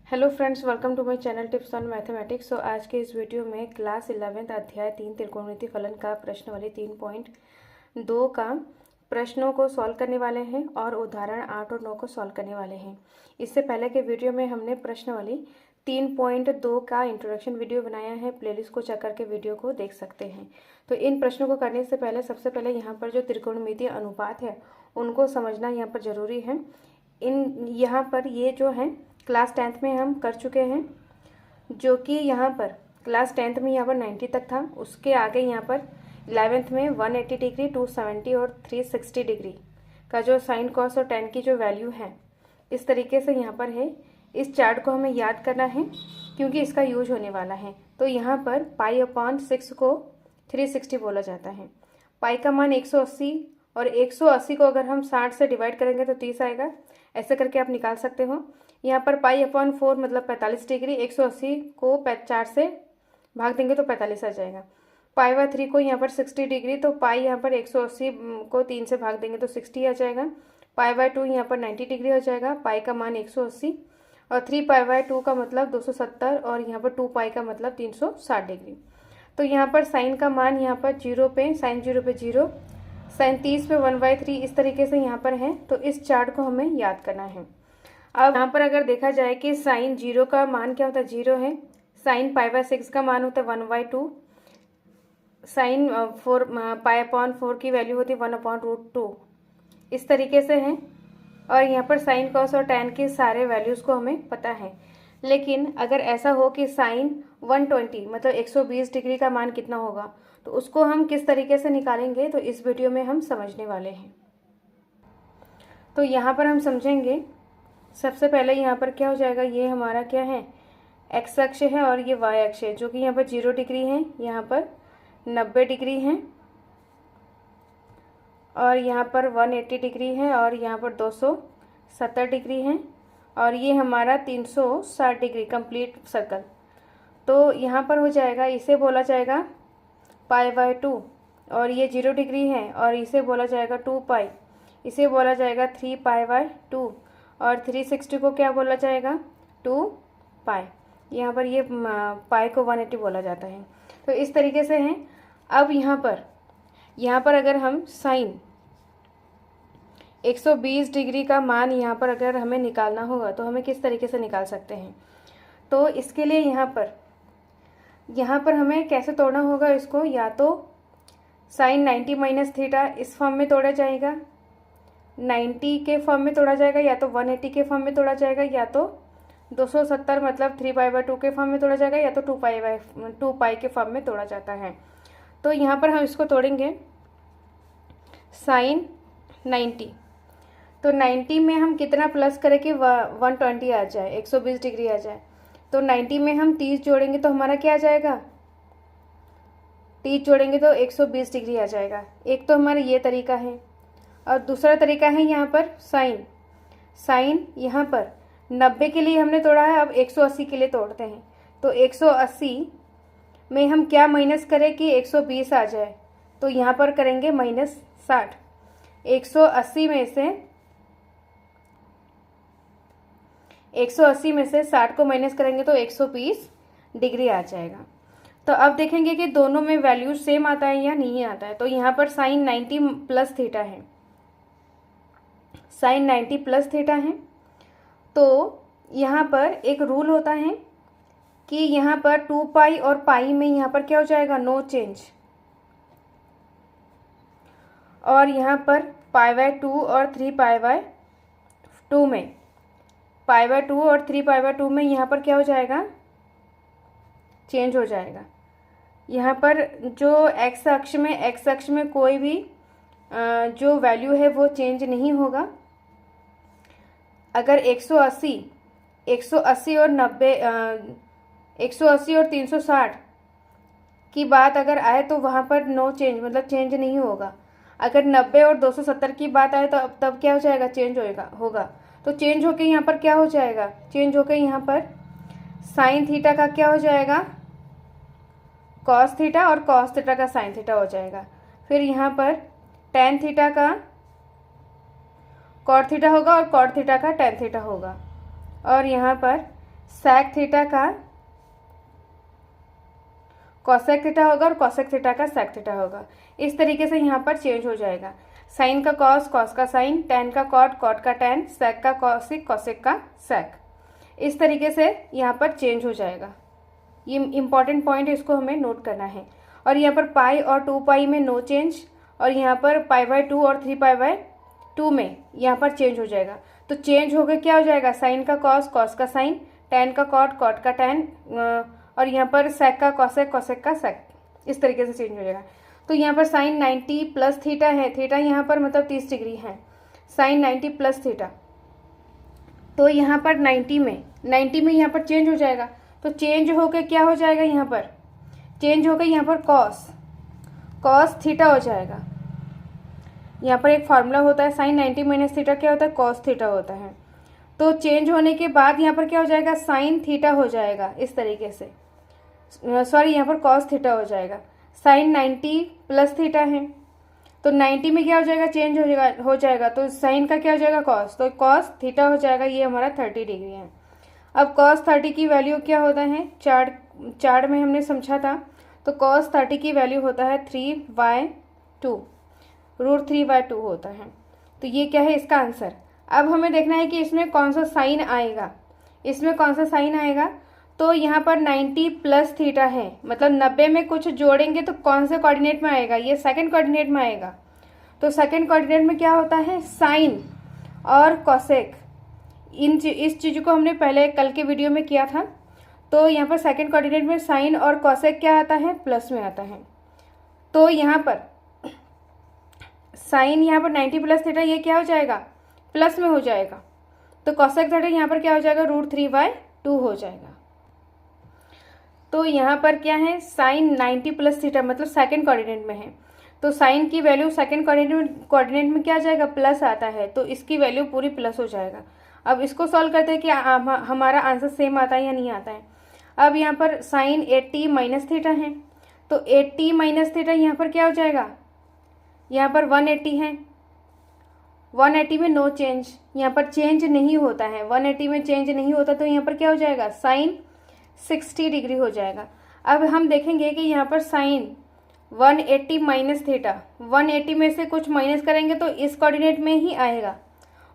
Hello friends, welcome to my channel tips on mathematics. So आज के इस video में क्लास 11 अध्याय 3 त्रिकोणमिति फलन का प्रश्न वाली 3.2 का प्रश्नों को सॉल्व करने वाले हैं और उदाहरण 8 और 9 को सॉल्व करने वाले हैं। इससे पहले के वीडियो में हमने प्रश्न वाली 3.2 का इंट्रोडक्शन वीडियो बनाया है। प्लेलिस्ट को चेक करके वीडियो को देख सकते हैं। तो इन प्रश्नों को करने से पहले सबसे पहले यहाँ पर जो त्रिकोणमितीय अनुपात है उनको समझना यहाँ पर ज़रूरी है। यहाँ पर ये जो है क्लास 10th में हम कर चुके हैं, जो कि यहाँ पर क्लास 10th में यहाँ पर 90 तक था। उसके आगे यहाँ पर 11th में 180 डिग्री, 270 और 360 डिग्री का जो साइन कॉस और टेन की जो वैल्यू है इस तरीके से यहाँ पर है। इस चार्ट को हमें याद करना है क्योंकि इसका यूज होने वाला है। तो यहाँ पर पाई/6 को 360 बोला जाता है। पाई का मान 180 और 180 को अगर हम 60 से डिवाइड करेंगे तो 30 आएगा। ऐसे करके आप निकाल सकते हो। यहाँ पर पाई/4 मतलब 45 डिग्री, 180 को 4 से भाग देंगे तो 45 आ जाएगा। पाई/3 को यहाँ पर 60 डिग्री, तो पाई यहाँ पर 180 को 3 से भाग देंगे तो 60 आ जाएगा। पाई/2 यहाँ पर 90 डिग्री हो जाएगा। पाई का मान 180 और 3 पाई/2 का मतलब 270 और यहाँ पर 2 पाई का मतलब 360 डिग्री। तो यहाँ पर साइन का मान यहाँ पर 0 पे, साइन 0 पे 0, साइन 30 पे 1/3 इस तरीके से यहाँ पर है। तो इस चार्ट को हमें याद करना है। अब यहाँ पर अगर देखा जाए कि साइन 0 का मान क्या होता है, 0 है। साइन पाई/6 का मान होता है 1/2। साइन पाई/4 की वैल्यू होती है 1/√2। इस तरीके से है। और यहाँ पर साइन कॉस और टैन के सारे वैल्यूज़ को हमें पता है। लेकिन अगर ऐसा हो कि साइन 120 मतलब 120 डिग्री का मान कितना होगा, तो उसको हम किस तरीके से निकालेंगे तो इस वीडियो में हम समझने वाले हैं। तो यहाँ पर हम समझेंगे। सबसे पहले यहाँ पर क्या हो जाएगा, ये हमारा क्या है, एक्स अक्ष है और ये वाई अक्ष है, जो कि यहाँ पर 0 डिग्री है, यहाँ पर 90 डिग्री है और यहाँ पर 180 डिग्री है और यहाँ पर 270 डिग्री है और ये हमारा 360 डिग्री कंप्लीट सर्कल। तो यहाँ पर हो जाएगा, इसे बोला जाएगा पाई/2 और ये 0 डिग्री है और इसे बोला जाएगा 2 पाई, इसे बोला जाएगा 3 पाई/2 और 360 को क्या बोला जाएगा, 2 पाई। यहाँ पर ये पाई को 180 बोला जाता है। तो इस तरीके से है। अब यहाँ पर अगर हम साइन 120 डिग्री का मान यहाँ पर अगर हमें निकालना होगा तो हमें किस तरीके से निकाल सकते हैं। तो इसके लिए यहाँ पर हमें कैसे तोड़ना होगा इसको, या तो साइन 90 माइनस थीटा इस फॉर्म में तोड़ा जाएगा, 90 के फॉर्म में तोड़ा जाएगा, या तो 180 के फॉर्म में तोड़ा जाएगा, या तो 270 मतलब 3 पाई/2 के फॉर्म में तोड़ा जाएगा, या तो 2 पाई के फॉर्म में तोड़ा जाता है। तो यहाँ पर हम इसको तोड़ेंगे साइन 90। तो 90 में हम कितना प्लस करें कि 120 आ जाए, 120 डिग्री आ जाए। तो 90 में हम 30 जोड़ेंगे तो हमारा क्या आ जाएगा, 30 जोड़ेंगे तो 120 डिग्री आ जाएगा। एक तो हमारा ये तरीका है और दूसरा तरीका है यहाँ पर साइन यहाँ पर 90 के लिए हमने तोड़ा है, अब 180 के लिए तोड़ते हैं। तो 180 में हम क्या माइनस करें कि 120 आ जाए, तो यहाँ पर करेंगे -60। 180 में से 60 को माइनस करेंगे तो 120 डिग्री आ जाएगा। तो अब देखेंगे कि दोनों में वैल्यू सेम आता है या नहीं आता है। तो यहाँ पर साइन 90 प्लस थीटा है, साइन 90 प्लस थीटा है। तो यहाँ पर एक रूल होता है कि यहाँ पर 2 पाई और पाई में यहाँ पर क्या हो जाएगा, नो चेंज। और यहाँ पर पाई/2 और 3 पाई/2 में, पाई/2 और 3 पाई/2 में यहाँ पर क्या हो जाएगा, चेंज हो जाएगा। यहाँ पर जो एक्स अक्ष में कोई भी जो वैल्यू है वो चेंज नहीं होगा। अगर 180 और 90 180 और 360 की बात अगर आए तो वहाँ पर नो चेंज मतलब चेंज नहीं होगा। अगर 90 और 270 की बात आए तो तब क्या हो जाएगा, चेंज होगा। तो चेंज होके यहाँ पर क्या हो जाएगा, चेंज होके यहाँ पर साइन थीटा का क्या हो जाएगा, कॉस थीटा, और कॉस थीटा का साइन थीटा हो जाएगा। फिर यहाँ पर टेन थीटा का कॉट थीटा होगा और कॉट थीटा का टेन थीटा होगा। और यहाँ पर sec थीटा का cosec थीटा होगा और cosec थीटा का sec थीटा होगा। इस तरीके से यहाँ पर चेंज हो जाएगा। साइन का cos, cos का साइन, tan का cot, cot का tan, sec का cosec, cosec का sec। इस तरीके से यहाँ पर चेंज हो जाएगा। ये इम्पॉर्टेंट पॉइंट है, इसको हमें नोट करना है। और यहाँ पर पाई और 2 पाई में नो चेंज, और यहाँ पर पाई/2 और 3 पाई/2 में यहाँ पर चेंज हो जाएगा। तो चेंज होकर क्या हो जाएगा, साइन का cos, cos का साइन, tan का cot, cot का tan, और यहाँ पर sec का cosec, cosec का sec। इस तरीके से चेंज हो जाएगा। तो यहाँ पर साइन 90 प्लस थीटा है, थीटा यहाँ पर मतलब 30 डिग्री है, साइन 90 प्लस थीटा। तो यहाँ पर 90 में यहाँ पर चेंज हो जाएगा। तो चेंज होकर क्या हो जाएगा, यहाँ पर चेंज होकर यहाँ पर cos थीटा हो जाएगा। यहाँ पर एक फार्मूला होता है, साइन 90 माइनस थीटा क्या होता है, cos थीटा होता है। तो चेंज होने के बाद यहाँ पर क्या हो जाएगा, साइन थीटा हो जाएगा। इस तरीके से सॉरी, यहाँ पर cos थीटा हो जाएगा। साइन 90 प्लस थीटा है, तो 90 में क्या हो जाएगा, चेंज हो जाएगा। तो साइन का क्या हो जाएगा, cos, तो cos थीटा हो जाएगा। ये हमारा 30 डिग्री है। अब cos 30 की वैल्यू क्या होता है, चार्ट में हमने समझा था। तो cos 30 की वैल्यू होता है 3/2, √3/2 होता है। तो ये क्या है इसका आंसर। अब हमें देखना है कि इसमें कौन सा साइन आएगा, तो यहाँ पर 90 प्लस थीटा है, मतलब 90 में कुछ जोड़ेंगे तो कौन से कोऑर्डिनेट में आएगा, ये सेकंड कोऑर्डिनेट में आएगा। तो सेकंड कोऑर्डिनेट में क्या होता है, साइन और कोसेक। इस चीज़ को हमने पहले कल के वीडियो में किया था। तो यहाँ पर सेकंड कोऑर्डिनेट में साइन और कोसेक क्या आता है, प्लस में आता है। तो यहाँ पर साइन यहाँ पर 90 प्लस थीटा ये क्या हो जाएगा, प्लस में हो जाएगा। तो कोसेक थीटा यहाँ पर क्या हो जाएगा, √3/2 हो जाएगा। तो यहाँ पर क्या है, साइन 90 प्लस थीटा मतलब सेकंड कोऑर्डिनेट में है। तो साइन की वैल्यू सेकंड कोऑर्डिनेट में क्या आ जाएगा, प्लस आता है। तो इसकी वैल्यू पूरी प्लस हो जाएगा। अब इसको सॉल्व करते हैं कि हमारा आंसर सेम आता है या नहीं आता है। अब यहाँ पर साइन 80 माइनस थीटा है, तो 80 माइनस थीटा यहाँ पर क्या हो जाएगा, यहाँ पर 180 है। 180 में नो चेंज, यहाँ पर चेंज नहीं होता है, 180 में चेंज नहीं होता। तो यहाँ पर क्या हो जाएगा, साइन 60 डिग्री हो जाएगा। अब हम देखेंगे कि यहाँ पर साइन 180 माइनस थीटा, 180 में से कुछ माइनस करेंगे तो इस कोऑर्डिनेट में ही आएगा,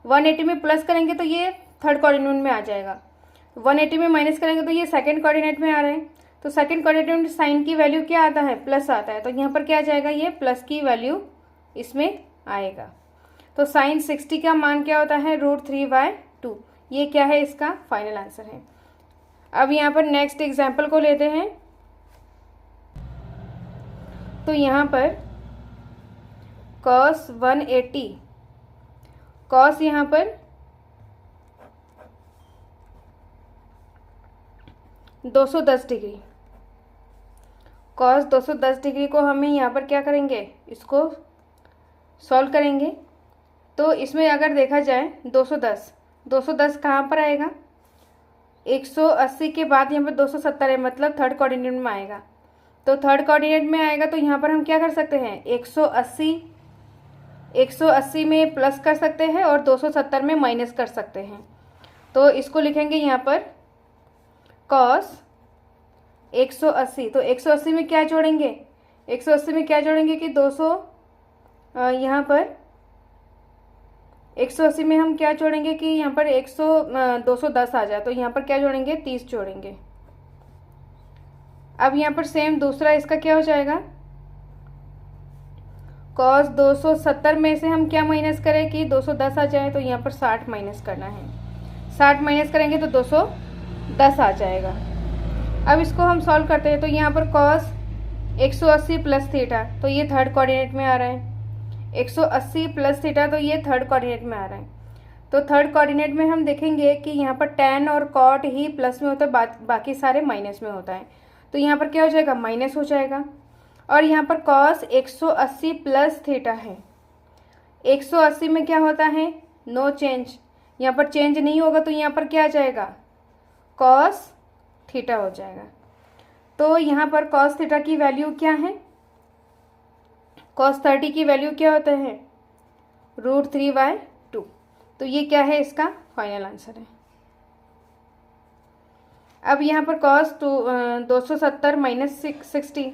180 में प्लस करेंगे तो ये थर्ड कोऑर्डिनेट में आ जाएगा, 180 में माइनस करेंगे तो ये सेकंड कोऑर्डिनेट में आ रहा है। तो सेकंड कोऑर्डिनेट में साइन की वैल्यू क्या आता है, प्लस आता है। तो यहाँ पर क्या आ जाएगा, ये प्लस की वैल्यू इसमें आएगा। तो साइन 60 का मान क्या होता है, √3/2। ये क्या है, इसका फाइनल आंसर है। अब यहाँ पर नेक्स्ट एग्जाम्पल को लेते हैं। तो यहाँ पर cos 180, cos यहाँ पर 210 डिग्री, cos 210 डिग्री को हमें यहाँ पर क्या करेंगे, इसको सॉल्व करेंगे। तो इसमें अगर देखा जाए 210 कहाँ पर आएगा, 180 के बाद यहाँ पर 270 है, मतलब थर्ड कोऑर्डिनेट में आएगा। तो थर्ड कोऑर्डिनेट में आएगा तो यहाँ पर हम क्या कर सकते हैं, 180 में प्लस कर सकते हैं और 270 में माइनस कर सकते हैं। तो इसको लिखेंगे यहाँ पर cos 180। तो 180 में क्या जोड़ेंगे, 180 में क्या जोड़ेंगे कि 200, यहाँ पर 180 में हम क्या जोड़ेंगे कि यहाँ पर 210 आ जाए। तो यहाँ पर क्या जोड़ेंगे, 30 जोड़ेंगे। अब यहाँ पर सेम दूसरा इसका क्या हो जाएगा, cos 270 में से हम क्या माइनस करें कि 210 आ जाए। तो यहाँ पर 60 माइनस करना है, 60 माइनस करेंगे तो 210 आ जाएगा। अब इसको हम सॉल्व करते हैं। तो यहाँ पर cos 180 प्लस थीटा, तो ये थर्ड कोऑर्डिनेट में आ रहा है, 180 प्लस थीटा, तो ये थर्ड कोऑर्डिनेट में आ रहा है। तो थर्ड कोऑर्डिनेट में हम देखेंगे कि यहाँ पर tan और cot ही प्लस में होता है, बाकी सारे माइनस में होता है। तो यहाँ पर क्या हो जाएगा, माइनस हो जाएगा। और यहाँ पर cos 180 प्लस थीटा है, 180 में क्या होता है, नो चेंज, यहाँ पर चेंज नहीं होगा। तो यहाँ पर क्या आ जाएगा, cos थीटा हो जाएगा। तो यहाँ पर cos थीटा की वैल्यू क्या है, cos 30 की वैल्यू क्या होता है, √3/2। तो ये क्या है, इसका फाइनल आंसर है। अब यहाँ पर कॉस 270 माइनस 60,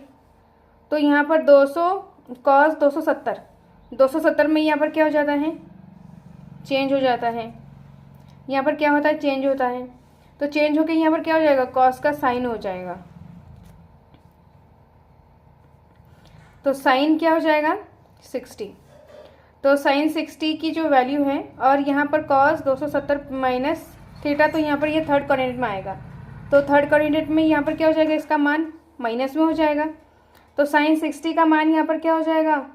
तो यहाँ पर 200 कॉस 270 में यहाँ पर क्या हो जाता है, चेंज हो जाता है। यहाँ पर क्या होता है, चेंज होता है। तो चेंज होकर यहाँ पर क्या हो जाएगा, कॉस का साइन हो जाएगा। तो साइन क्या हो जाएगा, 60। तो साइन 60 की जो वैल्यू है, और यहाँ पर कॉस 270 माइनस थीटा, तो यहाँ पर ये थर्ड कोऑर्डिनेट में आएगा। तो थर्ड कोऑर्डिनेट में यहाँ पर क्या हो जाएगा, इसका मान माइनस में हो जाएगा। तो साइन 60 का मान यहाँ पर क्या हो जाएगा,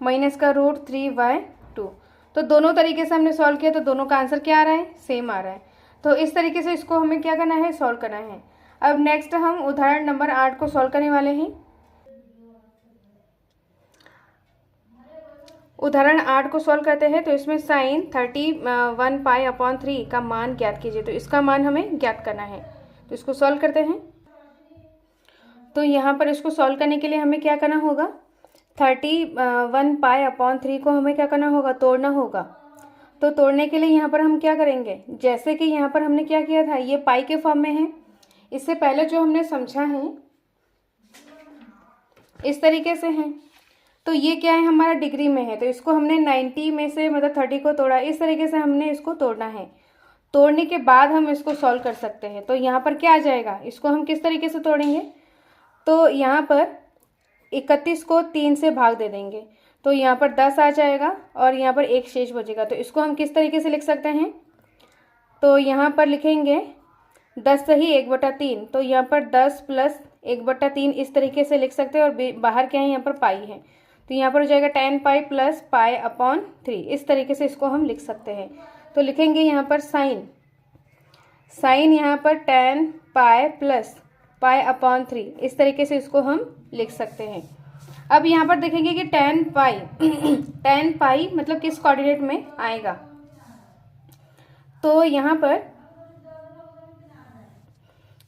माइनस का √3/2। तो दोनों तरीके से हमने सॉल्व किया, तो दोनों का आंसर क्या आ रहा है, सेम आ रहा है। तो इस तरीके से इसको हमें क्या करना है, सॉल्व करना है। अब नेक्स्ट हम उदाहरण नंबर 8 को सॉल्व करने वाले हैं। उदाहरण 8 को सॉल्व करते हैं। तो इसमें साइन 31π/3 का मान ज्ञात कीजिए। तो इसका मान हमें ज्ञात करना है, तो इसको सॉल्व करते हैं। तो यहाँ पर इसको सॉल्व करने के लिए हमें क्या करना होगा, 31π/3 को हमें क्या करना होगा, तोड़ना होगा। तो तोड़ने के लिए यहाँ पर हम क्या करेंगे, जैसे कि यहाँ पर हमने क्या किया था, ये पाई के फॉर्म में है। इससे पहले जो हमने समझा है इस तरीके से है। तो ये क्या है, हमारा डिग्री में है। तो इसको हमने 90 में से मतलब 30 को तोड़ा, इस तरीके से हमने इसको तोड़ना है। तोड़ने के बाद हम इसको सॉल्व कर सकते हैं। तो यहाँ पर क्या आ जाएगा, इसको हम किस तरीके से तोड़ेंगे, तो यहाँ पर 31 को 3 से भाग दे देंगे, तो यहाँ पर 10 आ जाएगा और यहाँ पर 1 शेष बचेगा। तो इसको हम किस तरीके से लिख सकते हैं, तो यहाँ पर लिखेंगे 10 सही 1/3, तो यहाँ पर 10 + 1/3 इस तरीके से लिख सकते हैं। और बाहर क्या है, यहाँ पर पाई है, तो यहाँ पर हो जाएगा 10π + π/3, इस तरीके से इसको हम लिख सकते हैं। तो लिखेंगे यहाँ पर साइन यहाँ पर 10π + π/3, इस तरीके से इसको हम लिख सकते हैं। अब यहाँ पर देखेंगे कि 10π मतलब किस कोऑर्डिनेट में आएगा। तो यहाँ पर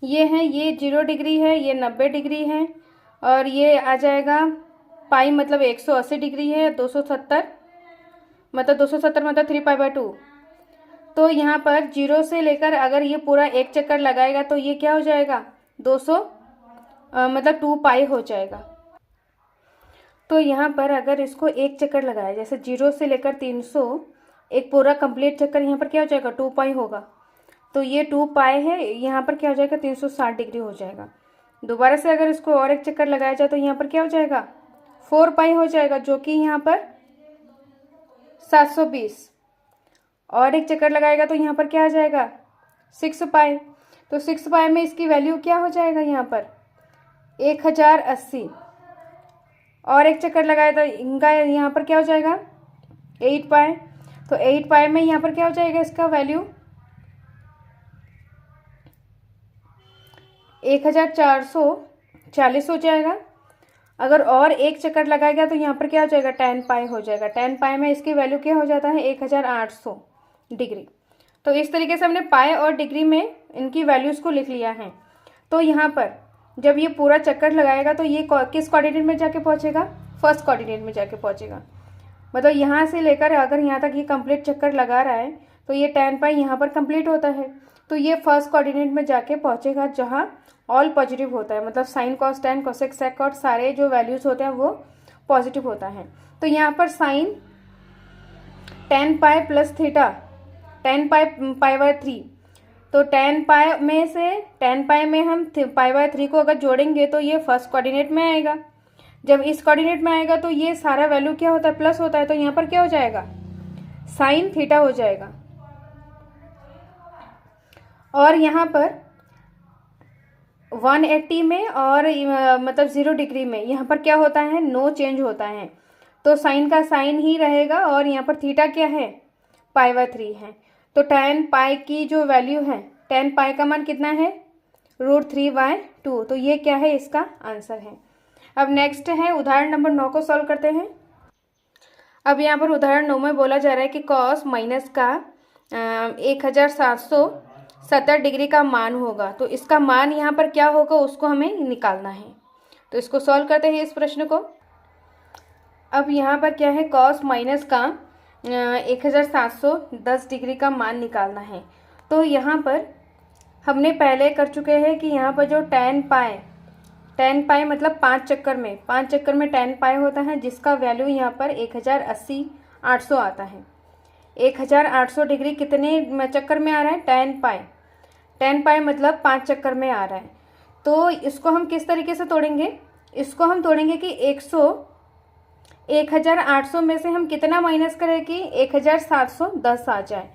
ये है, ये 0 डिग्री है, ये 90 डिग्री है, और ये आ जाएगा पाई मतलब 180 डिग्री है, 270 मतलब 3π/2। तो यहाँ पर 0 से लेकर अगर ये पूरा एक चक्कर लगाएगा तो ये क्या हो जाएगा, 200 मतलब 2π हो जाएगा। तो यहाँ पर अगर इसको एक चक्कर लगाया, जैसे 0 से लेकर 300 एक पूरा कंप्लीट चक्कर, यहाँ पर क्या हो जाएगा, 2π होगा। तो ये 2π है, यहाँ पर क्या हो जाएगा, 360 डिग्री हो जाएगा। दोबारा से अगर इसको और एक चक्कर लगाया जाए तो यहाँ पर क्या हो जाएगा, 4π हो जाएगा, जो कि यहाँ पर 720। और एक चक्कर लगाएगा तो यहाँ पर क्या आ जाएगा, 6π। तो 6π में इसकी वैल्यू क्या हो जाएगा, यहाँ पर 1080। और एक चक्कर लगाया तो इनका यहाँ पर क्या हो जाएगा, 8π। तो 8π में यहाँ पर क्या हो जाएगा, इसका वैल्यू 1440 हो जाएगा। अगर और एक चक्कर लगाएगा तो यहाँ पर क्या हो जाएगा, 10π हो जाएगा। 10π में इसकी वैल्यू क्या हो जाता है, 1800 डिग्री। तो इस तरीके से हमने पाई और डिग्री में इनकी वैल्यूज़ को लिख लिया है। तो यहाँ पर जब ये पूरा चक्कर लगाएगा तो ये किस कोऑर्डिनेट में जाके पहुँचेगा, फर्स्ट कोऑर्डिनेट में जाके पहुँचेगा। मतलब यहाँ से लेकर अगर यहाँ तक ये कंप्लीट चक्कर लगा रहा है तो ये 10π यहाँ पर कंप्लीट होता है, तो ये फर्स्ट कोऑर्डिनेट में जाके पहुँचेगा जहाँ ऑल पॉजिटिव होता है, मतलब sine cos tan cosec sec और सारे जो वैल्यूज़ होते हैं वो पॉजिटिव होता है। तो यहाँ पर साइन 10π + थीटा 10π/3, तो 10π में से 10π में हम π/3 को अगर जोड़ेंगे तो ये फर्स्ट कोऑर्डिनेट में आएगा। जब इस कोऑर्डिनेट में आएगा तो ये सारा वैल्यू क्या होता है, प्लस होता है, तो यहाँ पर क्या हो जाएगा, साइन थीटा हो जाएगा। और यहाँ पर 180 में और मतलब 0 डिग्री में यहाँ पर क्या होता है, नो चेंज होता है। तो साइन का साइन ही रहेगा, और यहाँ पर थीटा क्या है, π/3 है। तो 10π की जो वैल्यू है, 10π का मान कितना है, √3/2। तो ये क्या है, इसका आंसर है। अब नेक्स्ट है उदाहरण नंबर 9 को सॉल्व करते हैं। अब यहाँ पर उदाहरण 9 में बोला जा रहा है कि कॉस माइनस का 1770 डिग्री का मान होगा। तो इसका मान यहाँ पर क्या होगा, उसको हमें निकालना है। तो इसको सॉल्व करते हैं इस प्रश्न को। अब यहाँ पर क्या है, कॉस माइनस का 1710 डिग्री का मान निकालना है। तो यहाँ पर हमने पहले कर चुके हैं कि यहाँ पर जो टेन पाई मतलब 5 चक्कर में 10 पाई होता है, जिसका वैल्यू यहाँ पर 1080/800 आता है। 1800 डिग्री कितने चक्कर में आ रहा है? 10 पाई मतलब 5 चक्कर में आ रहा है। तो इसको हम किस तरीके से तोड़ेंगे? इसको हम तोड़ेंगे कि 1800 में से हम कितना माइनस करें कि 1710 आ जाए।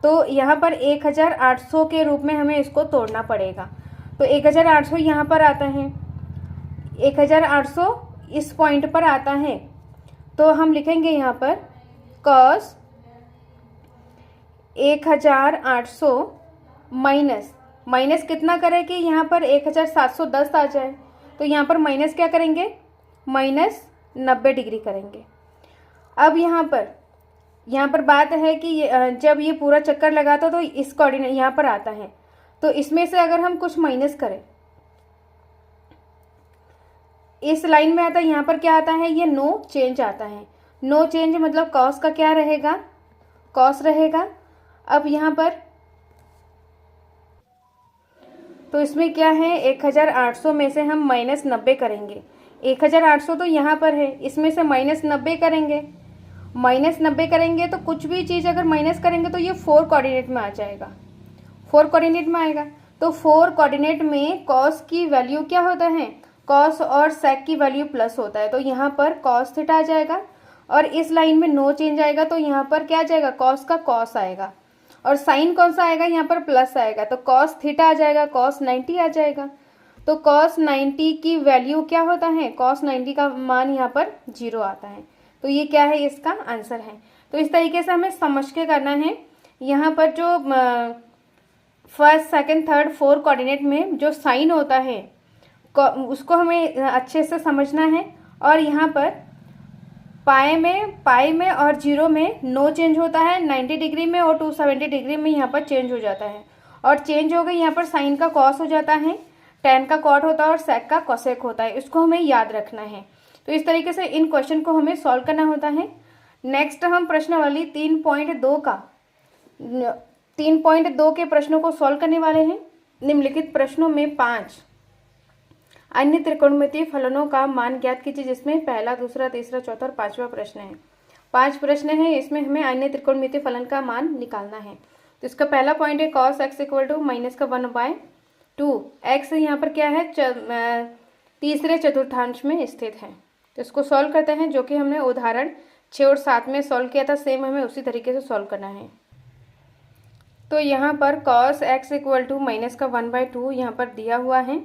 तो यहाँ पर 1800 के रूप में हमें इसको तोड़ना पड़ेगा। तो 1800 यहाँ पर आता है, 1800 इस पॉइंट पर आता है। तो हम लिखेंगे यहाँ पर cos 1800 माइनस कितना करें कि यहाँ पर 1710 आ जाए। तो यहाँ पर माइनस क्या करेंगे? माइनस 90 डिग्री करेंगे। अब यहाँ पर बात है कि जब ये पूरा चक्कर लगाता तो इस कोऑर्डिनेट यहाँ पर आता है, तो इसमें से अगर हम कुछ माइनस करें, इस लाइन में आता है, यहाँ पर क्या आता है? ये नो चेंज आता है। नो चेंज मतलब कॉस का क्या रहेगा? कॉस रहेगा। अब यहाँ पर तो इसमें क्या है? 1800 में से हम माइनस 90 करेंगे। 1800 तो यहाँ पर है, इसमें से माइनस 90 करेंगे। माइनस 90 करेंगे तो कुछ भी चीज़ अगर माइनस करेंगे तो ये 4 कोऑर्डिनेट में आ जाएगा, 4 कोऑर्डिनेट में आएगा। तो 4 कोऑर्डिनेट में कॉस की वैल्यू क्या होता है? कॉस और सेक की वैल्यू प्लस होता है। तो यहाँ पर कॉस थीटा आ जाएगा, और इस लाइन में नो चेंज आएगा, तो यहाँ पर क्या आ जाएगा? कॉस का कॉस आएगा, और साइन कौन सा आएगा? यहाँ पर प्लस आएगा। तो कॉस थीटा आ जाएगा, कॉस 90 आ जाएगा। तो कॉस 90 की वैल्यू क्या होता है? कॉस 90 का मान यहाँ पर 0 आता है। तो ये क्या है? इसका आंसर है। तो इस तरीके से हमें समझ के करना है। यहाँ पर जो first, second, third, fourth coordinate में जो साइन होता है उसको हमें अच्छे से समझना है। और यहाँ पर पाई में और 0 में नो चेंज होता है, 90 डिग्री में और 270 डिग्री में यहाँ पर चेंज हो जाता है। और चेंज हो गई यहाँ पर साइन का कॉस हो जाता है, टेन का कॉट होता है और सेक का कोसेक होता है। इसको हमें याद रखना है। तो इस तरीके से इन क्वेश्चन को हमें सॉल्व करना होता है। नेक्स्ट हम प्रश्नावली 3.2 के प्रश्नों को सॉल्व करने वाले हैं। निम्नलिखित प्रश्नों में 5 अन्य त्रिकोणमितीय फलनों का मान ज्ञात कीजिए, जिसमें पहला, दूसरा, तीसरा, चौथा और 5वां प्रश्न है। 5 प्रश्न है, इसमें हमें अन्य त्रिकोणमितीय फलन का मान निकालना है। तो इसका पहला पॉइंट है cos x equal to minus का 1/2। x यहाँ पर क्या है? तीसरे चतुर्थांश में स्थित है। तो इसको सॉल्व करते हैं, जो कि हमने उदाहरण 6 और 7 में सॉल्व किया था। सेम हमें उसी तरीके से सॉल्व करना है। तो यहाँ पर cos x equal to minus का 1/2 यहाँ पर दिया हुआ है।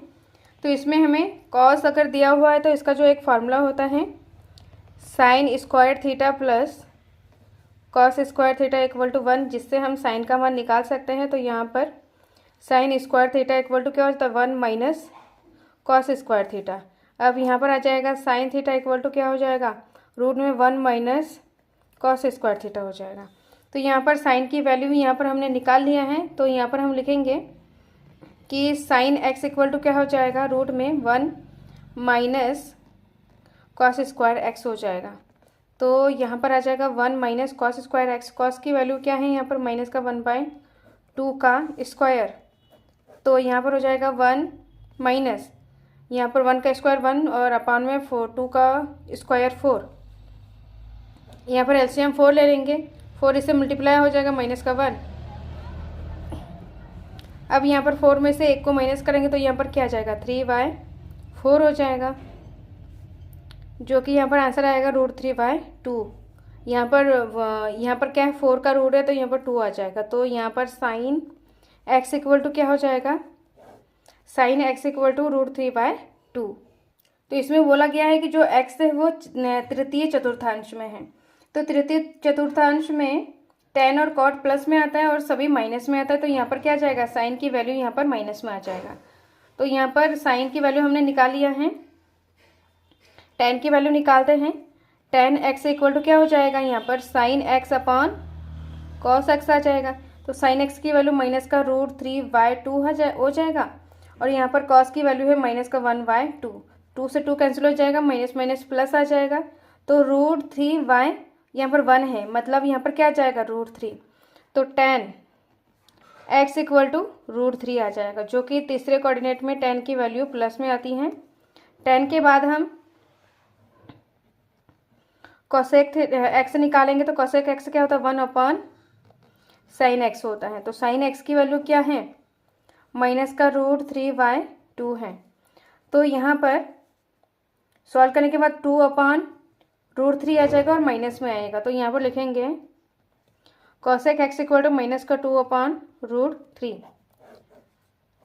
तो इसमें हमें cos अगर दिया हुआ है तो इसका जो एक फार्मूला होता है sine square theta plus cos square theta equal to 1, जिससे हम साइन का मान निकाल सकते हैं। तो यहाँ पर sine square theta equal to क्या होता है? 1 माइनस कॉस स्क्वायर थीटा। अब यहाँ पर आ जाएगा साइन थीटा इक्वल टू क्या हो जाएगा? रूट में 1 माइनस कॉस स्क्वायर थीटा हो जाएगा। तो यहाँ पर साइन की वैल्यू यहाँ पर हमने निकाल लिया है। तो यहाँ पर हम लिखेंगे कि साइन एक्स इक्वल टू क्या हो जाएगा? रूट में 1 माइनस कॉस स्क्वायर एक्स हो जाएगा। तो यहाँ पर आ जाएगा 1 minus cos square x. Cos की वैल्यू क्या है? यहाँ पर माइनस का 1/2 का स्क्वायर। तो यहाँ पर हो जाएगा 1 माइनस यहाँ पर 1 का स्क्वायर 1 और अपान में 2 का स्क्वायर 4। यहाँ पर एलसीएम 4 ले लेंगे, 4 इससे मल्टीप्लाई हो जाएगा माइनस का 1। अब यहाँ पर 4 में से 1 को माइनस करेंगे तो यहाँ पर क्या आ जाएगा? 3/4 हो जाएगा, जो कि यहाँ पर आंसर आएगा रूट 3/2। यहाँ पर क्या है? 4 का रूट है तो यहाँ पर 2 आ जाएगा। तो यहाँ पर साइन एक्स इक्वल टू क्या हो जाएगा? Sine x equal to root 3/2। तो इसमें बोला गया है कि जो एक्स है वो तृतीय चतुर्थांश में है। तो तृतीय चतुर्थांश में टेन और कॉट प्लस में आता है और सभी माइनस में आता है। तो यहाँ पर क्या आ जाएगा? साइन की वैल्यू यहाँ पर माइनस में आ जाएगा। तो यहाँ पर साइन की वैल्यू हमने निकाल लिया है, टेन की वैल्यू निकालते हैं। टेन एक्स इक्वल टू क्या हो जाएगा? यहाँ पर sine x upon cos x आ जाएगा। तो साइन एक्स की वैल्यू माइनस का रूट 3/2 हो जाएगा, और यहाँ पर कॉस की वैल्यू है माइनस का 1/2। 2 से 2 कैंसिल हो जाएगा, माइनस माइनस प्लस आ जाएगा। तो रूट 3 यहाँ पर 1 है, मतलब यहाँ पर क्या आ जाएगा? रूट 3। तो टेन x इक्वल टू √3 आ जाएगा, जो कि तीसरे कोऑर्डिनेट में tan की वैल्यू प्लस में आती है। tan के बाद हम कोसेक x निकालेंगे तो कोसेक x क्या होता है 1/sin x होता है। तो sin x की वैल्यू क्या है, माइनस का √3/2 है। तो यहाँ पर सॉल्व करने के बाद 2/√3 आ जाएगा और माइनस में आएगा। तो यहाँ पर लिखेंगे cosec x equal to minus का 2/√3।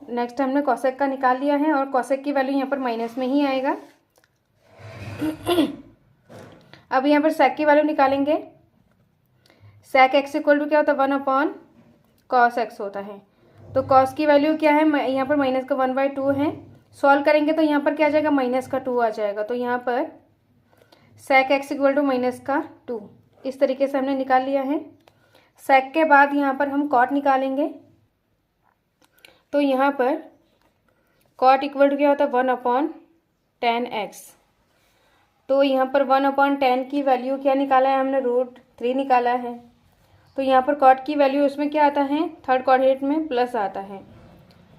नेक्स्ट हमने कोसेक का निकाल लिया है और कोसेक की वैल्यू यहाँ पर माइनस में ही आएगा। अब यहाँ पर सेक की वैल्यू निकालेंगे। सेक x इक्वल टू क्या होता है 1/cos x होता है। तो cos की वैल्यू क्या है, यहाँ पर माइनस का 1/2 है। सॉल्व करेंगे तो यहाँ पर क्या आ जाएगा, माइनस का 2 आ जाएगा। तो यहाँ पर सेक x इक्वल टू माइनस का 2, इस तरीके से हमने निकाल लिया है। सेक के बाद यहाँ पर हम कॉट निकालेंगे। तो यहाँ पर कॉट इक्वल टू क्या होता है 1/tan x। तो यहाँ पर 1/tan की वैल्यू क्या निकाला है हमने, √3 निकाला है। तो यहाँ पर कॉट की वैल्यू उसमें क्या आता है, थर्ड कोऑर्डिनेट में प्लस आता है।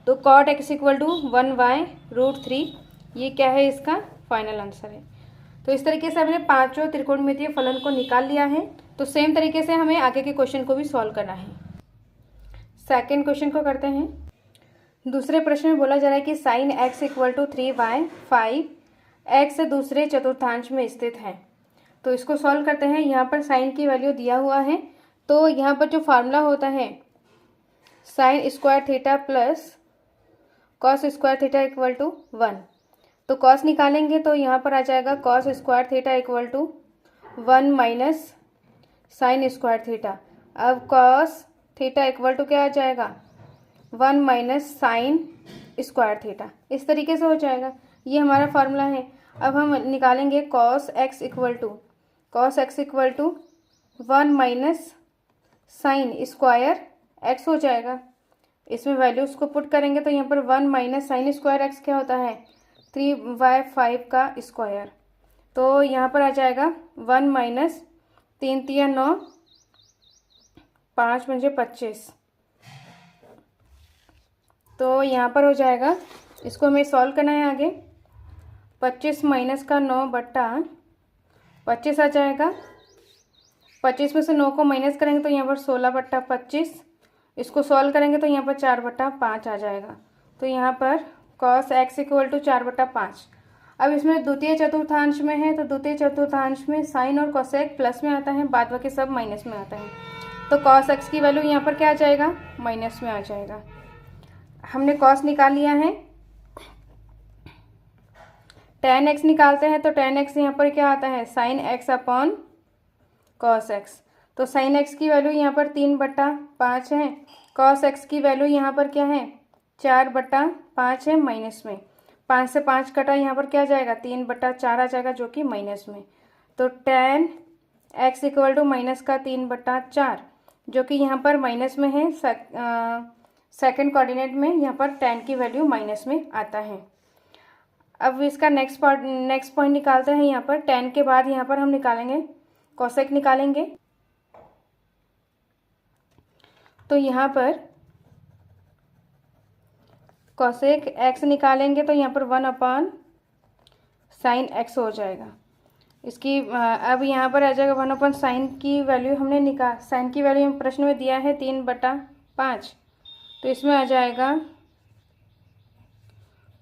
तो कॉट x इक्वल टू 1/√3, ये क्या है, इसका फाइनल आंसर है। तो इस तरीके से हमने पांचों त्रिकोणमितीय फलन को निकाल लिया है। तो सेम तरीके से हमें आगे के क्वेश्चन को भी सॉल्व करना है। सेकेंड क्वेश्चन को करते हैं। दूसरे प्रश्न में बोला जा रहा है कि sine x equal to 3/5 x दूसरे चतुर्थांश में स्थित है। तो इसको सॉल्व करते हैं। यहाँ पर साइन की वैल्यू दिया हुआ है। तो यहाँ पर जो फार्मूला होता है sine square theta plus cos square theta equal to 1। तो कॉस निकालेंगे तो यहाँ पर आ जाएगा cos square theta equal to 1 minus sine square theta. अब कॉस थीटा इक्वल टू क्या आ जाएगा 1 माइनस साइन स्क्वायर थीटा, इस तरीके से हो जाएगा। ये हमारा फार्मूला है। अब हम निकालेंगे cos x equal to 1 minus sine square x हो जाएगा। इसमें वैल्यूज को पुट करेंगे तो यहाँ पर 1 माइनस साइन स्क्वायर x क्या होता है 3/5 का स्क्वायर। तो यहाँ पर आ जाएगा 1 माइनस 3 3 9 5 मुझे 25। तो यहाँ पर हो जाएगा, इसको हमें सॉल्व करना है आगे। 25 माइनस का 9/25 आ जाएगा। 25 में से 9 को माइनस करेंगे तो यहाँ पर 16/25। इसको सॉल्व करेंगे तो यहाँ पर 4/5 आ जाएगा। तो यहाँ पर cos x इक्वल टू 4/5। अब इसमें द्वितीय चतुर्थांश में है, तो द्वितीय चतुर्थांश में साइन और कोसेक प्लस में आता है, बाद बाकी सब माइनस में आता है। तो cos x की वैल्यू यहाँ पर क्या आ जाएगा, माइनस में आ जाएगा। हमने cos निकाल लिया है। tan x निकालते हैं तो tan x यहाँ पर क्या आता है sin x upon cos x। तो sin x की वैल्यू यहाँ पर 3/5 है। cos x की वैल्यू यहाँ पर क्या है 4/5 है, माइनस में 5 से 5 कटा, यहाँ पर क्या आ जाएगा 3/4 आ जाएगा, जो कि माइनस में। तो tan x equal to minus का 3/4, जो कि यहाँ पर माइनस में है। सेकंड कोऑर्डिनेट में यहाँ पर tan की वैल्यू माइनस में आता है। अब इसका नेक्स्ट पॉइंट निकालते हैं। यहाँ पर tan के बाद यहाँ पर हम निकालेंगे कोसेक निकालेंगे। तो यहाँ पर कोसेक x निकालेंगे तो यहाँ पर 1/sin x हो जाएगा। इसकी अब यहाँ पर आ जाएगा 1/sin की वैल्यू हमने साइन की वैल्यू प्रश्न में दिया है 3/5। तो इसमें आ जाएगा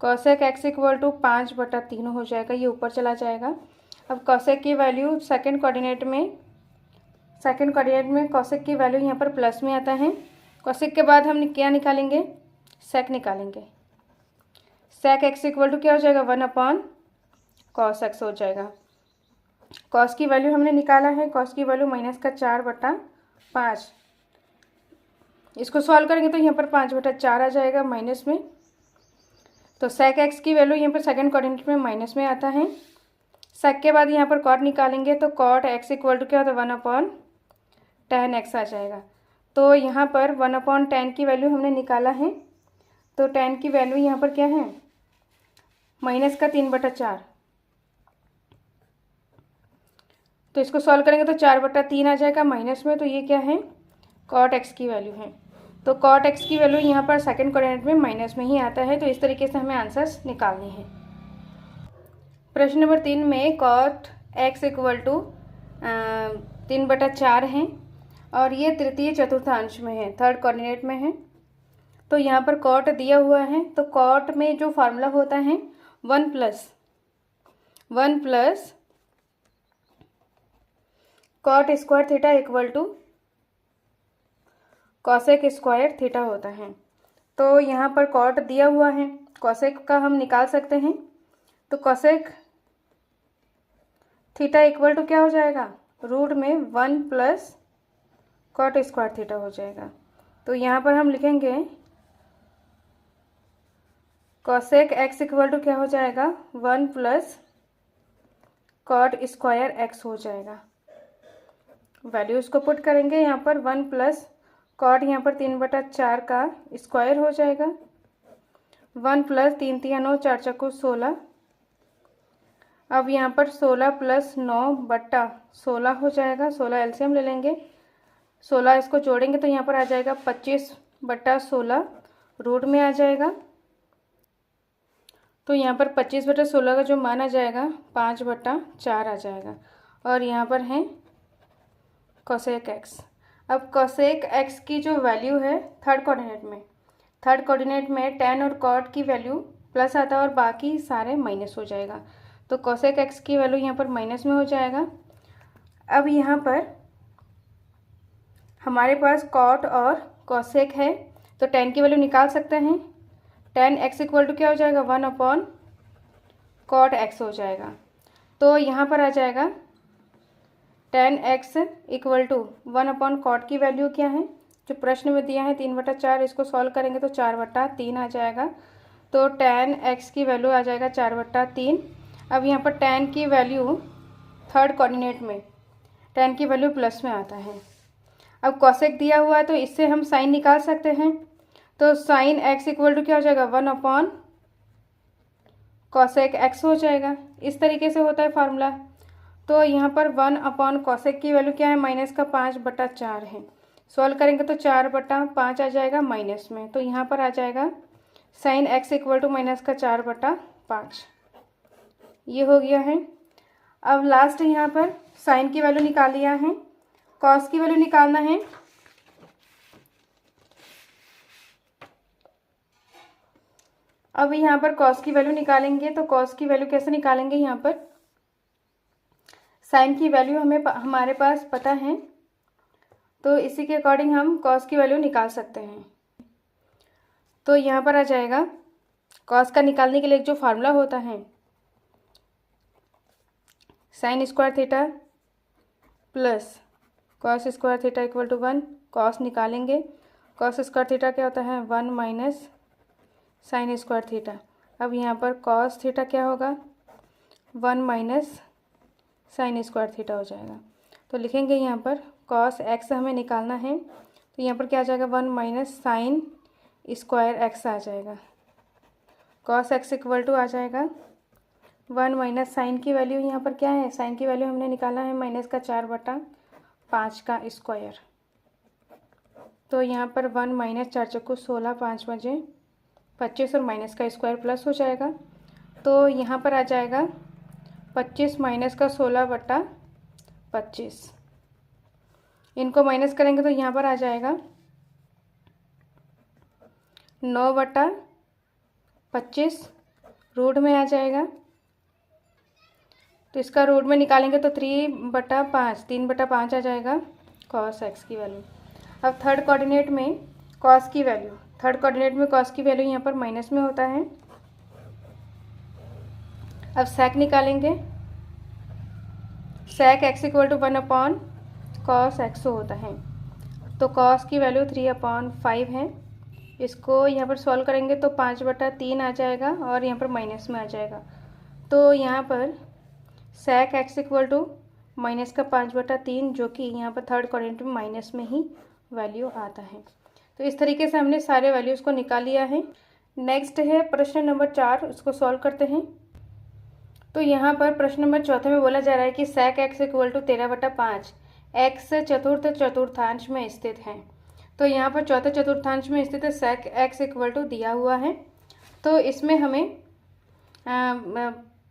कोसेक x इक्वल टू 5/3 हो जाएगा, ये ऊपर चला जाएगा। अब कोसेक की वैल्यू सेकंड कोऑर्डिनेट में कोसेक की वैल्यू यहाँ पर प्लस में आता है। कोसेक के बाद हम क्या निकालेंगे, सेक निकालेंगे। सेक x इक्वल टू क्या हो जाएगा 1/cos x हो जाएगा। कॉस की वैल्यू हमने निकाला है, कॉस की वैल्यू माइनस का 4/5। इसको सॉल्व करेंगे तो यहाँ पर 5/4 आ जाएगा माइनस में। तो सेक x की वैल्यू यहाँ पर सेकंड कोऑर्डिनेट में माइनस में आता है। सेक के बाद यहाँ पर कॉट निकालेंगे तो कॉट x इक्वल टू क्या होता है 1/tan x आ जाएगा। तो यहाँ पर 1/tan की वैल्यू हमने निकाला है। तो tan की वैल्यू यहाँ पर क्या है माइनस का 3/4। तो इसको सॉल्व करेंगे तो 4/3 आ जाएगा माइनस में। तो ये क्या है कॉट x की वैल्यू है। तो कॉट एक्स की वैल्यू यहाँ पर सेकंड कोऑर्डिनेट में माइनस में ही आता है। तो इस तरीके से हमें आंसर्स निकालनी है। प्रश्न नंबर 3 में कॉट एक्स इक्वल टू 3/4 है और ये तृतीय चतुर्थांश में है, थर्ड कोऑर्डिनेट में है। तो यहाँ पर कॉट दिया हुआ है, तो कॉट में जो फार्मूला होता है 1 plus cot square theta equal to cosec square theta होता है। तो यहाँ पर कॉट दिया हुआ है, कॉसेक का हम निकाल सकते हैं। तो कॉसेक थीटा इक्वल टू क्या हो जाएगा, रूट में 1 प्लस कॉट स्क्वायर थीटा हो जाएगा। तो यहाँ पर हम लिखेंगे कॉसेक एक्स इक्वल टू क्या हो जाएगा, 1 प्लस कॉट स्क्वायर एक्स हो जाएगा। वैल्यूज को पुट करेंगे यहाँ पर 1 प्लस कॉट यहाँ पर 3/4 का स्क्वायर हो जाएगा, 1 प्लस 3 3 9 4 4 16। अब यहाँ पर 16 प्लस 9/16 हो जाएगा। 16 एलसीएम ले लेंगे, 16 इसको जोड़ेंगे तो यहाँ पर आ जाएगा 25/16 रूट में आ जाएगा। तो यहाँ पर 25/16 का जो मान आ जाएगा 5/4 आ जाएगा। और यहाँ पर है कोसेक एक्स। अब कोसेक एक्स की जो वैल्यू है थर्ड कोऑर्डिनेट में tan और cot की वैल्यू प्लस आता है और बाकी सारे माइनस हो जाएगा। तो कोसेक एक्स की वैल्यू यहाँ पर माइनस में हो जाएगा। अब यहाँ पर हमारे पास cot और कोसेक है, तो tan की वैल्यू निकाल सकते हैं। tan x इक्वल टू क्या हो जाएगा, 1/cot x हो जाएगा। तो यहाँ पर आ जाएगा tan x equal to 1/cot की वैल्यू क्या है, जो प्रश्न में दिया है 3/4, इसको सॉल्व करेंगे तो 4/3 आ जाएगा। तो tan x की वैल्यू आ जाएगा 4/3। अब यहाँ पर tan की वैल्यू थर्ड कोऑर्डिनेट में tan की वैल्यू प्लस में आता है। अब कोसेक दिया हुआ है तो इससे हम साइन निकाल सकते हैं। तो साइन x इक्वल टू क्या हो जाएगा, 1/cosec x हो जाएगा। इस तरीके से होता है फार्मूला। तो यहाँ पर 1/cosec की वैल्यू क्या है, माइनस का 5/4 है। सॉल्व करेंगे तो 4/5 आ जाएगा माइनस में। तो यहाँ पर आ जाएगा sine x equal to minus का 4/5। ये हो गया है। अब लास्ट यहाँ पर साइन की वैल्यू निकाल लिया है, कॉस की वैल्यू निकालना है। अब यहाँ पर कॉस की वैल्यू निकालेंगे। तो कॉस की वैल्यू कैसे निकालेंगे, यहाँ पर साइन की वैल्यू हमारे पास पता है, तो इसी के अकॉर्डिंग हम कॉस की वैल्यू निकाल सकते हैं। तो यहाँ पर आ जाएगा कॉस का निकालने के लिए जो फार्मूला होता है sine square theta plus cos square theta equal to 1। Cos निकालेंगे, कॉस स्क्वायर थीटा क्या होता है, 1 माइनस साइन स्क्वायर थीटा। अब यहाँ पर कॉस थीटा क्या होगा, 1 माइनस साइन स्क्वायर थीटा हो जाएगा। तो लिखेंगे यहाँ पर कॉस एक्स हमें निकालना है, तो यहाँ पर क्या आ जाएगा, 1 माइनस साइन स्क्वायर एक्स आ जाएगा। कॉस एक्स इक्वल टू आ जाएगा 1 माइनस साइन की वैल्यू यहाँ पर क्या है, साइन की वैल्यू हमने निकाला है माइनस का 4/5 का स्क्वायर। तो यहाँ पर 1 माइनस 4 चक्कू 16, 5 बजे 25 और माइनस का स्क्वायर प्लस हो जाएगा। तो यहाँ पर आ जाएगा 25 माइनस का 16/25। इनको माइनस करेंगे तो यहाँ पर आ जाएगा 9/25 रूट में आ जाएगा। तो इसका रूट में निकालेंगे तो 3/5 आ जाएगा कॉस एक्स की वैल्यू। अब थर्ड कोऑर्डिनेट में कॉस की वैल्यू, थर्ड कोऑर्डिनेट में कॉस की वैल्यू यहाँ पर माइनस में होता है। अब सेक निकालेंगे, sec x equal to 1/cos x होता है। तो कॉस की वैल्यू 3/5 है। इसको यहाँ पर सॉल्व करेंगे तो 5/3 आ जाएगा और यहाँ पर माइनस में आ जाएगा। तो यहाँ पर sec x equal to minus का 5/3, जो कि यहाँ पर थर्ड कोऑर्डिनेट में माइनस में ही वैल्यू आता है। तो इस तरीके से हमने सारे वैल्यूज़ को निकाल लिया है। नेक्स्ट है प्रश्न नंबर 4, उसको सॉल्व करते हैं। तो यहाँ पर प्रश्न नंबर 4 में बोला जा रहा है कि sec x equal to 13/5 x चतुर्थ चतुर्थांश में स्थित है। तो यहाँ पर चौथे चतुर्थांश में स्थित sec x इक्वल टू दिया हुआ है। तो इसमें हमें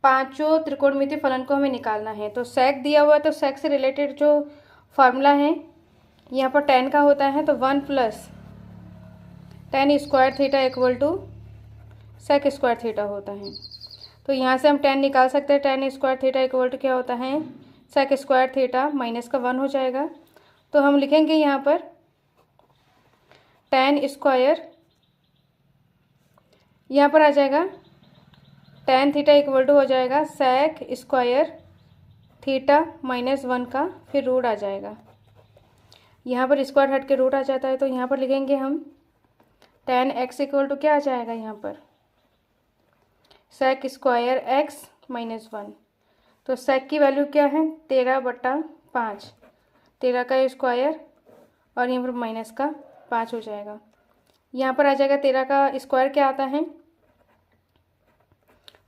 पांचों त्रिकोणमितीय फलन को हमें निकालना है। तो sec दिया हुआ है, तो sec से रिलेटेड जो फार्मूला है यहाँ पर tan का होता है, तो 1 plus tan square theta equal to sec square theta होता है। तो यहाँ से हम tan निकाल सकते हैं। tan square theta equal to क्या होता है, sec स्क्वायर थीटा माइनस का 1 हो जाएगा। तो हम लिखेंगे यहाँ पर tan स्क्वायर, यहाँ पर आ जाएगा tan थीटा इक्वल टू हो जाएगा sec स्क्वायर थीटा माइनस 1 का फिर रूट आ जाएगा। यहाँ पर स्क्वायर हट के रूट आ जाता है, तो यहाँ पर लिखेंगे हम tan x इक्वल टू क्या आ जाएगा, यहाँ पर sec स्क्वायर x माइनस 1। तो sec की वैल्यू क्या है, 13/5, 13 का स्क्वायर और यहाँ पर माइनस का 5 हो जाएगा। यहाँ पर आ जाएगा 13 का स्क्वायर क्या आता है,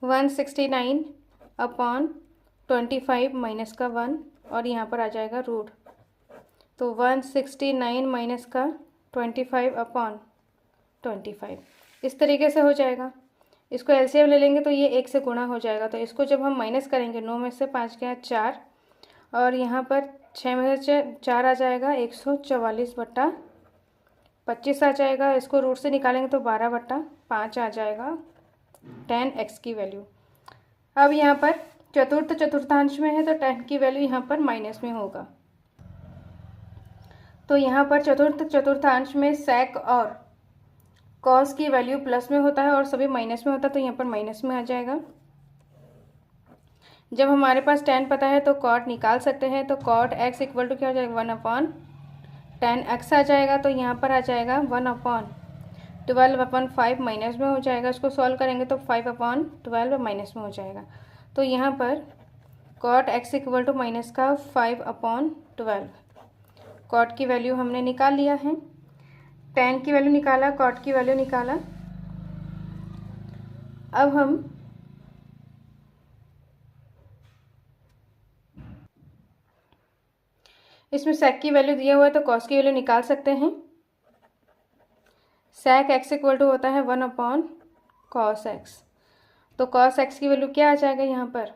169/25 माइनस का 1 और यहाँ पर आ जाएगा रूट। तो 169 माइनस का 25/25 इस तरीके से हो जाएगा। इसको एलसीएम ले लेंगे तो ये 1 से गुणा हो जाएगा। तो इसको जब हम माइनस करेंगे, 9 में से 5 गया 4 और यहाँ पर 6 में से 4 आ जाएगा, 144/25 आ जाएगा। इसको रूट से निकालेंगे तो 12/5 आ जाएगा tan x की वैल्यू। अब यहाँ पर चतुर्थांश में है, तो tan की वैल्यू यहाँ पर माइनस में होगा। तो यहाँ पर चतुर्थांश में sec और cos की वैल्यू प्लस में होता है और सभी माइनस में होता है, तो यहाँ पर माइनस में आ जाएगा। जब हमारे पास tan पता है तो cot निकाल सकते हैं। तो cot x इक्वल टू क्या हो जाएगा, 1/tan x आ जाएगा। तो यहाँ पर आ जाएगा 1/12/5 माइनस में हो जाएगा। इसको सॉल्व करेंगे तो 5/12 माइनस में हो जाएगा। तो यहाँ पर cot x equal to minus का 5/12। cot की वैल्यू हमने निकाल लिया है, tan की वैल्यू निकाला, cot की वैल्यू निकाला। अब हम इसमें sec की वैल्यू दिया हुआ है तो cos की वैल्यू निकाल सकते हैं। sec x इक्वल टू होता है 1/cos x। तो cos x की वैल्यू क्या आ जाएगा, यहाँ पर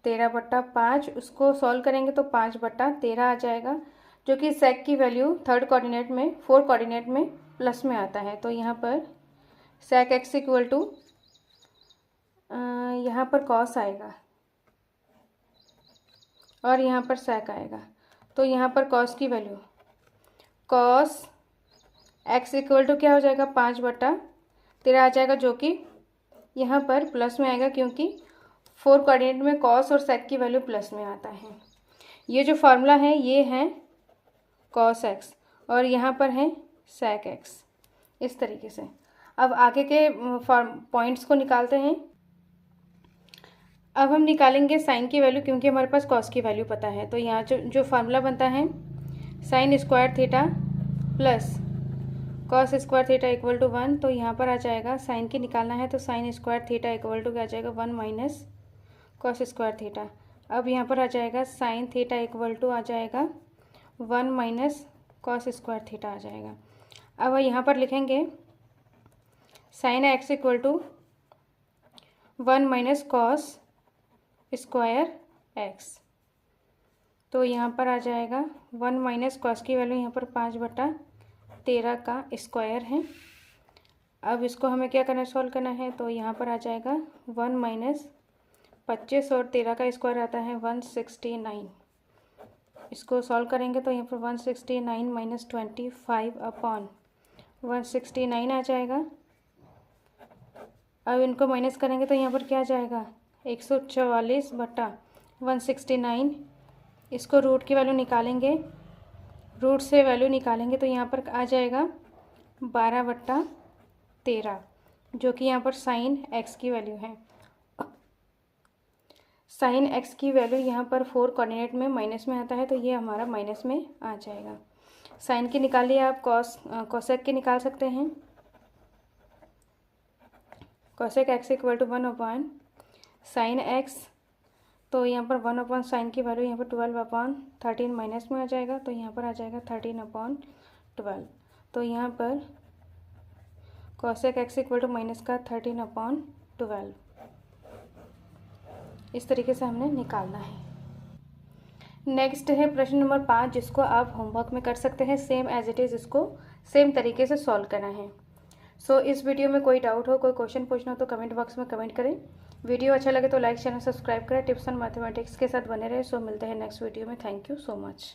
13/5। उसको सॉल्व करेंगे तो 5/13 आ जाएगा, जो कि sec की वैल्यू थर्ड कोऑर्डिनेट में 4 कोऑर्डिनेट में प्लस में आता है। तो यहाँ पर sec x इक्वल टू यहाँ पर cos आएगा और यहाँ पर sec आएगा। तो यहाँ पर cos की value, cos x equal to क्या हो जाएगा, 5/13 आ जाएगा, जो कि यहाँ पर प्लस में आएगा क्योंकि 4 कोऑर्डिनेट में cos और sec की वैल्यू प्लस में आता है। ये जो फार्मूला है ये है cos x और यहाँ पर है sec x, इस तरीके से। अब आगे के पॉइंट्स को निकालते हैं। अब हम निकालेंगे साइन की वैल्यू, क्योंकि हमारे पास cos की वैल्यू पता है। तो यहाँ जो फार्मूला बनता है sin square theta plus cos square theta equal to 1। तो यहाँ पर आ जाएगा साइन की निकालना है, तो sin square theta equal to क्या आ जाएगा, 1 माइनस cos स्क्वायर थीटा। अब यहाँ पर आ जाएगा sin थीटा इक्वल टू आ जाएगा 1 माइनस cos स्क्वायर थीटा आ जाएगा। अब यहाँ पर लिखेंगे sin x equal to 1 minus cos square x। तो यहाँ पर आ जाएगा 1 माइनस cos की वैल्यू यहाँ पर 5/13 का स्क्वायर है। अब इसको हमें क्या करना है, सॉल्व करना है। तो यहाँ पर आ जाएगा 1 माइनस 25 और 13 का स्क्वायर आता है 169। इसको सॉल्व करेंगे तो यहाँ पर 169 माइनस 25/169 आ जाएगा। अब इनको माइनस करेंगे तो यहाँ पर क्या आ जाएगा, 144/169। इसको रूट की वैल्यू निकालेंगे, रूट से वैल्यू निकालेंगे तो यहाँ पर आ जाएगा 12/13, जो कि यहाँ पर साइन x की वैल्यू है। साइन x की वैल्यू यहाँ पर 4 कोऑर्डिनेट में माइनस में आता है, तो ये हमारा माइनस में आ जाएगा। साइन की निकालिए आप, कोसेक की निकाल सकते हैं। Cosec x equal to 1/sin x। तो यहाँ पर 1/sin की वैल्यू यहाँ पर 12/13 माइनस में आ जाएगा, तो यहाँ पर आ जाएगा 13/13 12। तो यहाँ पर cosec x equal to minus का 13/12 इस तरीके से हमने निकालना है। नेक्स्ट है प्रश्न नंबर 5, जिसको आप होमवर्क में कर सकते हैं। सेम एज इट इज़ इसको सेम तरीके से सॉल्व करना है। सो इस वीडियो में कोई डाउट हो, कोई क्वेश्चन पूछना हो तो कमेंट बॉक्स में कमेंट करें। वीडियो अच्छा लगे तो लाइक, चैनल सब्सक्राइब करें। टिप्स ऑन मैथमेटिक्स के साथ बने रहे। सो मिलते हैं नेक्स्ट वीडियो में। Thank you so much.